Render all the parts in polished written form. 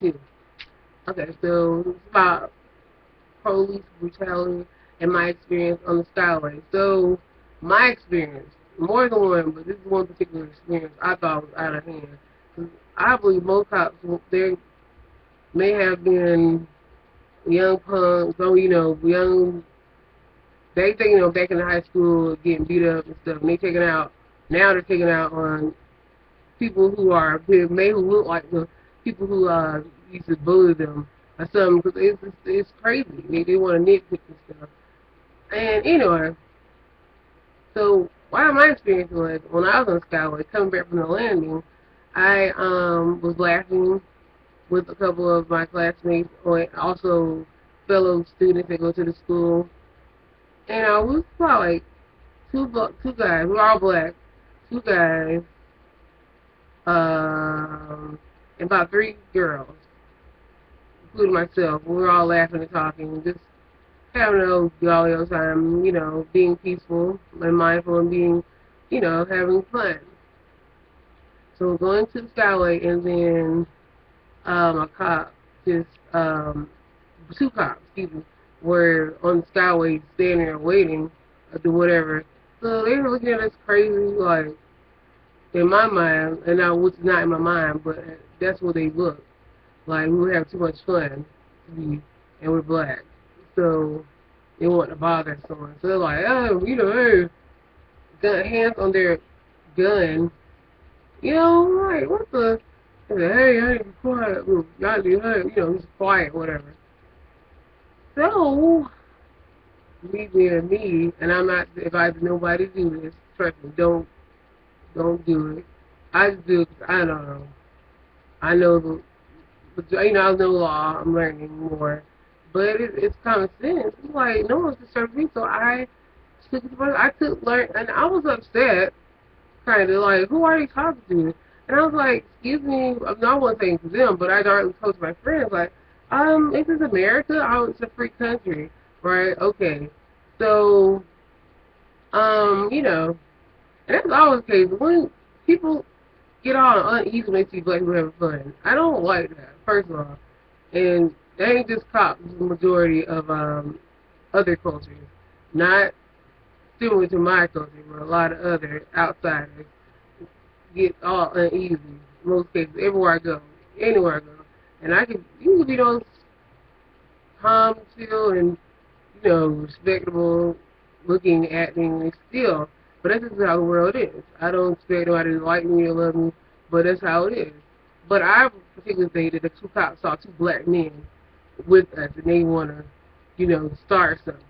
too. Okay, so it's about police brutality and my experience on the Skyway. So my experience, more than one, but this is one particular experience I thought was out of hand. 'Cause I believe most cops, there may have been young punks, so young. They think back in the high school getting beat up and stuff, and they taking out. Now they're taking out on people who are may who look like the people who used to bully them or something. Because it's crazy. They want to nitpick and stuff. And so one of my experience was when I was on Skyway coming back from the landing, I was laughing with a couple of my classmates, or also fellow students that go to the school. And we was probably like two guys. We were all black. Two guys, and about three girls, including myself. We were all laughing and talking, just having a jolly old time, being peaceful and mindful and being, having fun. So we're going to the Skyway, and then a cop, just two cops, excuse me, were on the Skyway standing there waiting to do whatever. So they were looking at us crazy, like, in my mind, and now which is not in my mind, but that's what they look like. We would have too much fun, and we're black, so they want to bother someone. So they're like, oh, hey, gun, hands on their gun, like what the? They say, hey, be quiet, y'all be just quiet, whatever. So me being me, and I'm not advising nobody to do this. Trust me, don't do it. I just do it 'cause I don't know. I know I know law. I'm learning more, but it's common sense. It's like no one's disturbing me, so I took it. I could learn, and I was upset, kind of like, who are you talking to? And I was like, excuse me. I wasn't saying to them, but I directly told to my friends, like, this is America. Oh, it's a free country, right? Okay, so and that's always the case. When people get all uneasy when they see black people having fun, I don't like that, first of all. And that ain't just cops, it's the majority of other cultures. Not similar to my culture, but a lot of other outsiders get all uneasy, in most cases, everywhere I go, anywhere I go. And you can be those calm, chill, and, respectable looking, acting, and still. But that's just how the world is. I don't expect nobody to like me or love me, but that's how it is. But I particularly think that the two cops saw two black men with us, and they want to, start something.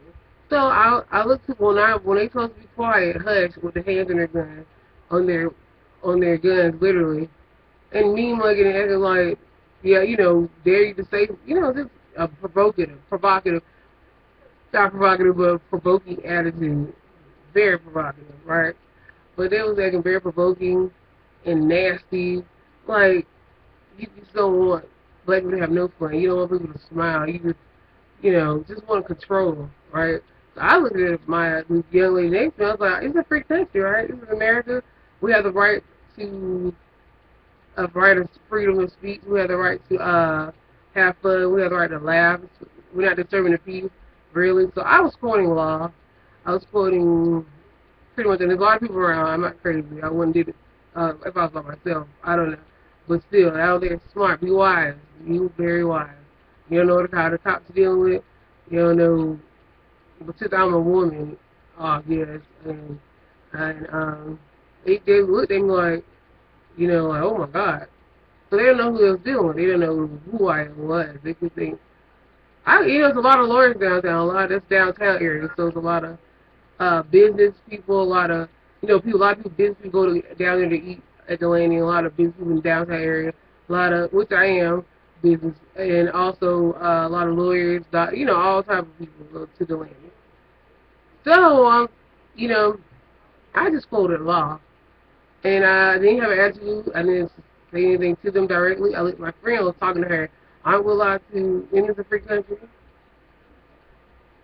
So I looked to when they told us to be quiet, hush, with the hands on their guns, on their guns, literally, and me mugging and acting like, yeah, dare you to say, just a provocative, not provocative, but provoking attitude. Very provocative, right? But they was acting very provoking and nasty. Like, you just don't want black people to have no fun. You don't want people to smile. You just, just want control, right? So I looked at this young lady next to me. I was like, it's a free country, right? This is America. We have the right to right of freedom of speech. We have the right to have fun. We have the right to laugh. We're not disturbing the peace, really. So I was quoting law. I was quoting pretty much, and there's a lot of people around. I'm not crazy. I wouldn't do it if I was by myself. I don't know. But still, out there, smart. Be wise. Be very wise. You don't know what kind of cops you're dealing with. You don't know. But since I'm a woman, yes, and they looked at me like, like, oh my God. So they don't know who they was dealing with. They don't know who I was. They could think. There's a lot of lawyers downtown. That's downtown area. So there's a lot of business people, a lot of people, business people go down there to eat at the landing. A lot of business people in the downtown area, a lot of which I am business, and also a lot of lawyers, all types of people go to the landing. So I just quoted law, and I didn't have an attitude. I didn't say anything to them directly. I let my friend was talking to her. Aren't we allowed to? In this a free country?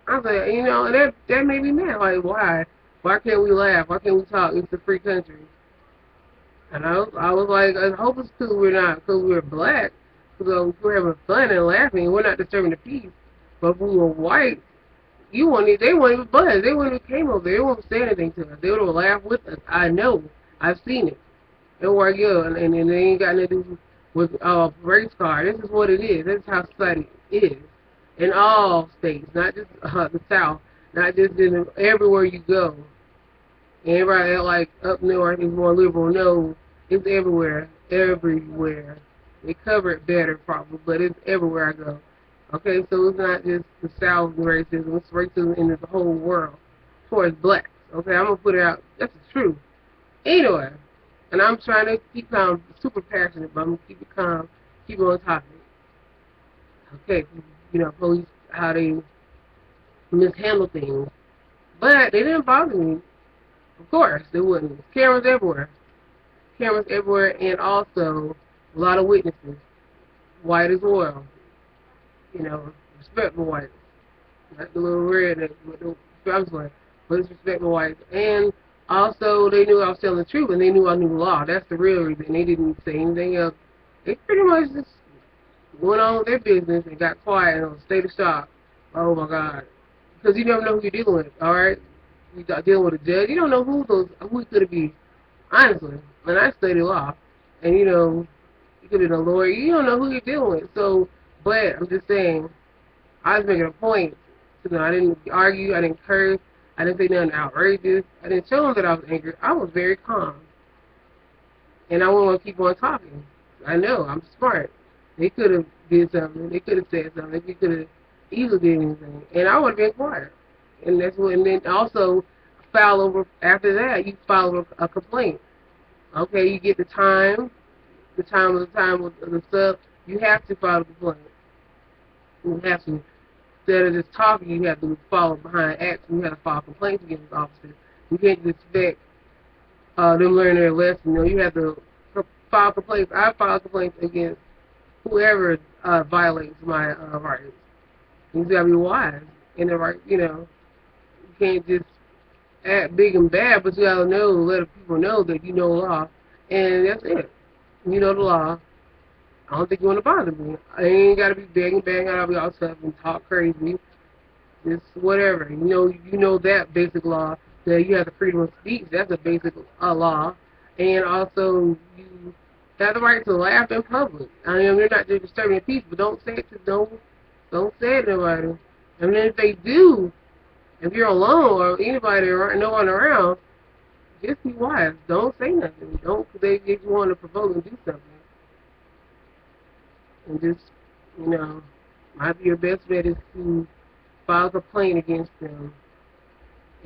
I was like, and that made me mad. Like, why? Why can't we laugh? Why can't we talk? It's a free country. And I was like, I hope it's because we're black. So we're having fun and laughing, and we're not disturbing the peace. But if we were white, they wouldn't even buzz. They wouldn't even came over there. They wouldn't say anything to us. They would have laughed with us. I know. I've seen it. Don't worry, yeah, and they ain't got nothing to do with race card. This is what it is. This is how society is in all states, not just the South, not just in everywhere you go. Everybody like up north is more liberal. No, it's everywhere, everywhere. They cover it better probably, but it's everywhere I go. Okay, so it's not just the South racism, it's racism in the whole world towards blacks. Okay, I'm gonna put it out. That's the truth. Anyway, and I'm trying to keep calm, super passionate, but I'm gonna keep it calm, keep it on topic. Okay, police, how they mishandle things. But they didn't bother me. Of course, they wouldn't. Cameras everywhere. Cameras everywhere, and also a lot of witnesses. White as well. Respectful whites. Not the little redneck, I was like, but it's respectful whites. And also, they knew I was telling the truth, and they knew I knew the law. That's the real reason. They didn't say anything else. They pretty much just went on with their business and got quiet and stayed of shock. Oh my God. Because you never know who you're dealing with, alright? You're dealing with a judge. You don't know who it could be, honestly. And I studied law. And you could have been a lawyer. You don't know who you're dealing with. So, but I'm just saying, I was making a point. I didn't argue. I didn't curse. I didn't say nothing outrageous. I didn't show them that I was angry. I was very calm. And I want to keep on talking. I know. I'm smart. They could have did something. They could have said something. They could have easily did anything. And I would have been quiet. And then also, file over, after that, you file a complaint. Okay, you get the time of the sub, you have to file a complaint. You have to. Instead of just talking, you have to follow behind action. You have to file complaints against officers. You can't just expect them learning their lesson. You have to file complaints. I file complaints against whoever violates my rights. You gotta be wise in the right. You can't just act big and bad, but you gotta let people know that you know the law, and that's it. You know the law. I don't think you want to bother me. I ain't got to be begging, I'll be all tough and talk crazy. Just whatever. You know that basic law, that you have the freedom of speech. That's a basic law. And also, you have the right to laugh in public. I mean, they're not just disturbing the peace, but don't say it to nobody. And then if they do, if you're alone or anybody or no one around, just be wise. Don't say nothing. Don't, because they want to provoke and do something. And just, might be your best bet is to file a complaint against them.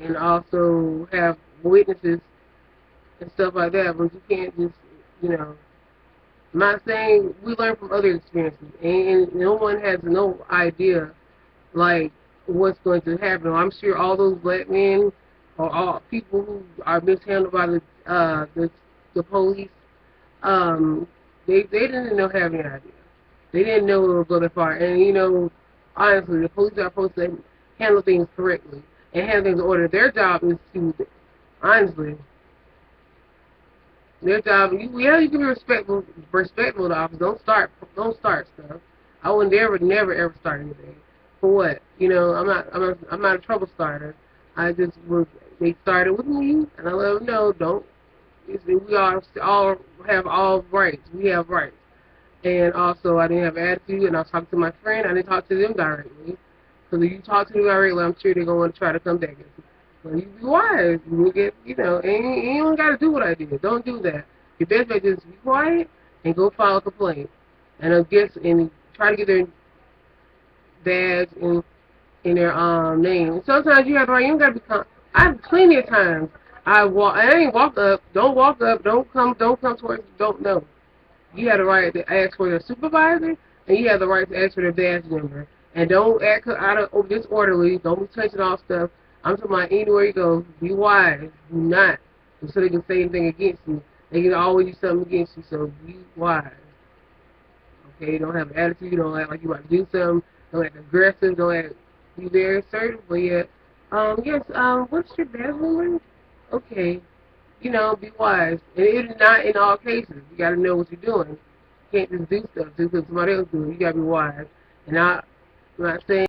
And also have witnesses and stuff like that. But you can't just, I'm not saying we learn from other experiences. And no one has no idea, like, what's going to happen. I'm sure all those black men or all people who are mishandled by the police, they didn't have any idea. They didn't know it would go that far. And honestly, the police are supposed to handle things correctly and handle things in order. Their job is to, honestly, their job. You can be respectful to officers. Don't start stuff. I would never ever start anything. For what? I'm not a trouble starter. They started with me, and I let them know, we all have all rights. We have rights. And also, I didn't have attitude, and I was talking to my friend. I didn't talk to them directly. Because if you talk to them directly, I'm sure they're going to want to try to come back at you. So you be wise. You get, and you don't got to do what I did. Don't do that. Your best bet is be quiet and go file a complaint. And try to get their badge in their name. Sometimes you have to, you don't got to be, I've plenty of times, I ain't walk up, don't walk up, don't come towards, don't know. You have the right to ask for your supervisor, and you have the right to ask for their badge number. And don't act out of disorderly. Don't be touching off stuff. I'm talking about anywhere you go. Be wise. Do not. So they can say anything against you. They can always do something against you. So be wise. Okay? Don't have an attitude. Don't act like you about to do something. Don't act aggressive. Don't act. Be very assertive. But yeah. Yes. What's your badge number? Okay. Be wise. And it is not in all cases. You got to know what you're doing. can't just do stuff just because somebody else do it. You gotta be wise. And I'm not saying